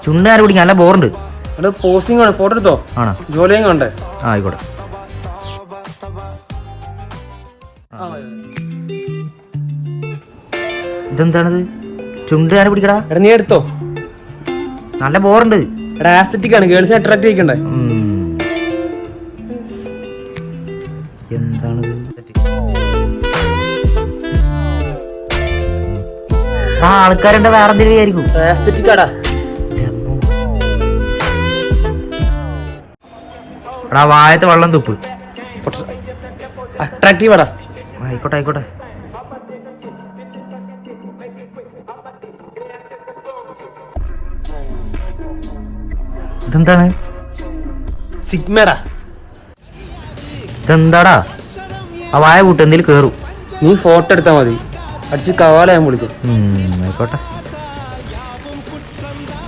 ചുണ്ടാരെ പിടിക്കാൻ നല്ല ബോറുണ്ട്. പോസ്റ്റിംഗ് ആണ്, ഫോട്ടോ എടുത്തോ? ആണോ? ജോലിയും കണ്ടേ? ആയിക്കോട്ടെ. ഇതെന്താണിത്? ചുണ്ടാരെ പിടിക്കടാ. എടാ നീ എടുത്തോ, നല്ല ബോറുണ്ട്. എടാ ആസ്തറ്റിക് ആണ്, ഗേൾസിനെ അട്രാക്ട് ചെയ്യിക്കണ്ടേ? എന്താണിത്? ആ ആൾക്കാരുടെ വേറെ എന്തെങ്കിലും വിചാരിക്കും. ആസ്തറ്റിക് ആടാ. എടാ വായത്തെ വെള്ളം തുപ്പ്. അട്രാക്റ്റീവ് ആടാ. ആയിക്കോട്ടെ ആയിക്കോട്ടെ. ഇതെന്താണ്? സിഗ്മേടാ. ഇതെന്താടാ? ആ വായ കൂട്ട് എന്തെങ്കിലും കേറും. നീ ഫോട്ടോ എടുത്താൽ മതി, അടിച്ച് കവാല ഞാൻ വിളിക്കും. ആയിക്കോട്ടെ.